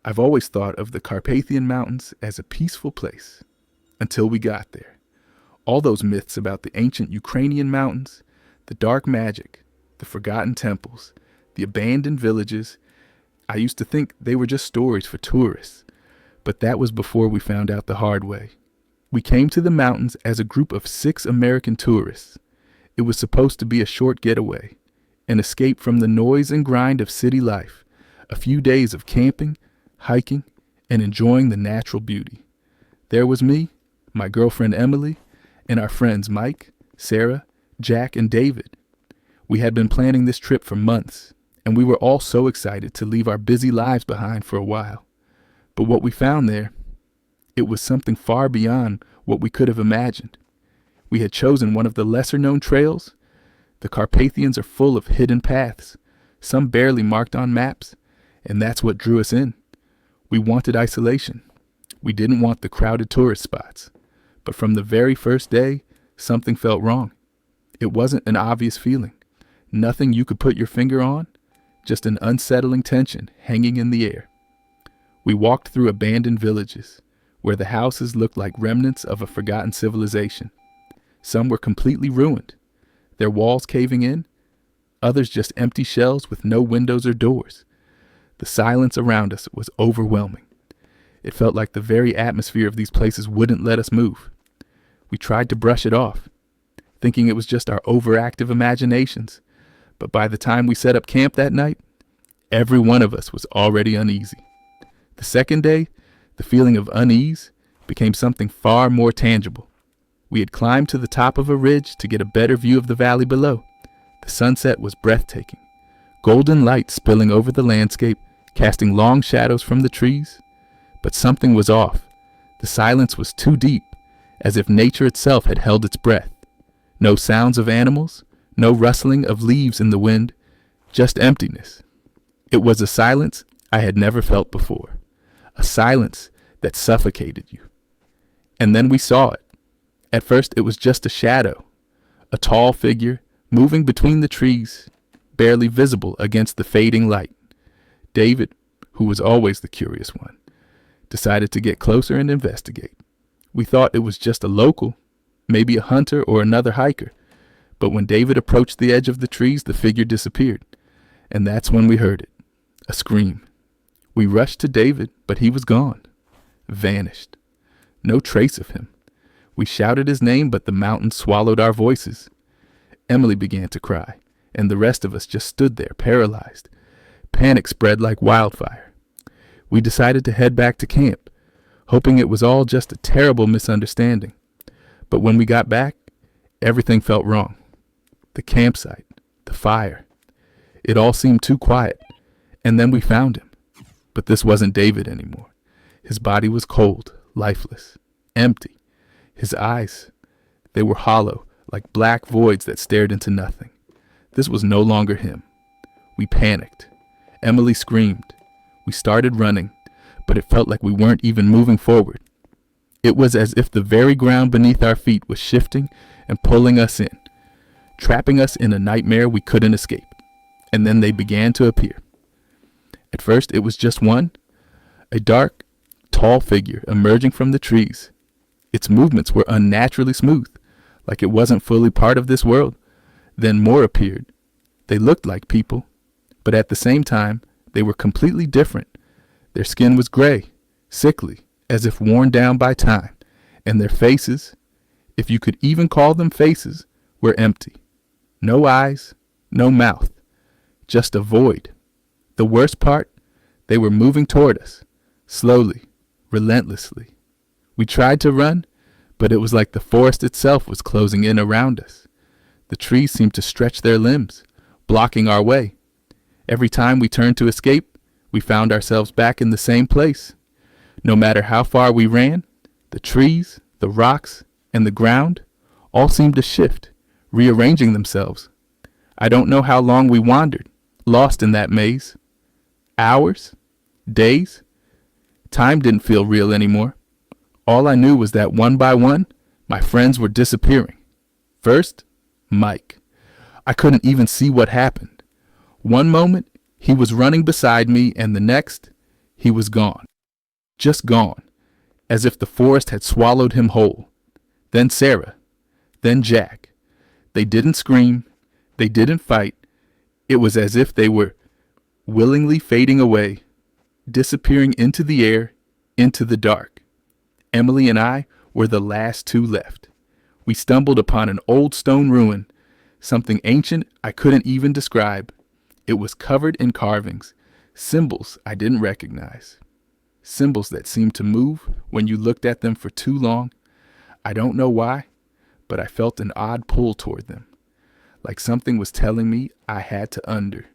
I've always thought of the Carpathian Mountains as a peaceful place, until we got there. All those myths about the ancient Ukrainian mountains, the dark magic, the forgotten temples, the abandoned villages, I used to think they were just stories for tourists. But that was before we found out the hard way. We came to the mountains as a group of 6 American tourists. It was supposed to be a short getaway, an escape from the noise and grind of city life, a few days of camping, hiking, and enjoying the natural beauty. There was me, my girlfriend Emily, and our friends Mike, Sarah, Jack, and David. We had been planning this trip for months, and we were all so excited to leave our busy lives behind for a while. But what we found there, it was something far beyond what we could have imagined. We had chosen one of the lesser-known trails. The Carpathians are full of hidden paths, some barely marked on maps, and that's what drew us in. We wanted isolation. We didn't want the crowded tourist spots. But from the very first day, something felt wrong. It wasn't an obvious feeling. Nothing you could put your finger on, just an unsettling tension hanging in the air. We walked through abandoned villages, where the houses looked like remnants of a forgotten civilization. Some were completely ruined, their walls caving in, others just empty shells with no windows or doors. The silence around us was overwhelming. It felt like the very atmosphere of these places wouldn't let us move. We tried to brush it off, thinking it was just our overactive imaginations, but by the time we set up camp that night, every one of us was already uneasy. The second day, the feeling of unease became something far more tangible. We had climbed to the top of a ridge to get a better view of the valley below. The sunset was breathtaking, golden light spilling over the landscape, casting long shadows from the trees. But something was off. The silence was too deep, as if nature itself had held its breath. No sounds of animals, no rustling of leaves in the wind, just emptiness. It was a silence I had never felt before. A silence that suffocated you. And then we saw it. At first it was just a shadow, a tall figure moving between the trees, barely visible against the fading light. David, who was always the curious one, decided to get closer and investigate. We thought it was just a local, maybe a hunter or another hiker. But when David approached the edge of the trees, the figure disappeared. And that's when we heard it, a scream. We rushed to David, but he was gone, vanished. No trace of him. We shouted his name, but the mountain swallowed our voices. Emily began to cry, and the rest of us just stood there, paralyzed. Panic spread like wildfire. We decided to head back to camp, hoping it was all just a terrible misunderstanding. But when we got back, everything felt wrong. The campsite, the fire. It all seemed too quiet, and then we found him. But this wasn't David anymore. His body was cold, lifeless, empty. His eyes, they were hollow, like black voids that stared into nothing. This was no longer him. We panicked. Emily screamed. We started running, but it felt like we weren't even moving forward. It was as if the very ground beneath our feet was shifting and pulling us in, trapping us in a nightmare we couldn't escape. And then they began to appear. At first it was just one, a dark, tall figure emerging from the trees. Its movements were unnaturally smooth, like it wasn't fully part of this world. Then more appeared. They looked like people, but at the same time, they were completely different. Their skin was gray, sickly, as if worn down by time, and their faces, if you could even call them faces, were empty. No eyes, no mouth, just a void. The worst part, they were moving toward us, slowly, relentlessly. We tried to run, but it was like the forest itself was closing in around us. The trees seemed to stretch their limbs, blocking our way. Every time we turned to escape, we found ourselves back in the same place. No matter how far we ran, the trees, the rocks, and the ground all seemed to shift, rearranging themselves. I don't know how long we wandered, lost in that maze. Hours? Days? Time didn't feel real anymore. All I knew was that one by one, my friends were disappearing. First, Mike. I couldn't even see what happened. One moment, he was running beside me, and the next, He was gone. Just gone. As if the forest had swallowed him whole. Then Sarah. Then Jack. They didn't scream. They didn't fight. It was as if they were willingly fading away, disappearing into the air, into the dark. Emily and I were the last two left. We stumbled upon an old stone ruin, something ancient I couldn't even describe. It was covered in carvings, symbols I didn't recognize. Symbols that seemed to move when you looked at them for too long. I don't know why, but I felt an odd pull toward them, like something was telling me I had to under.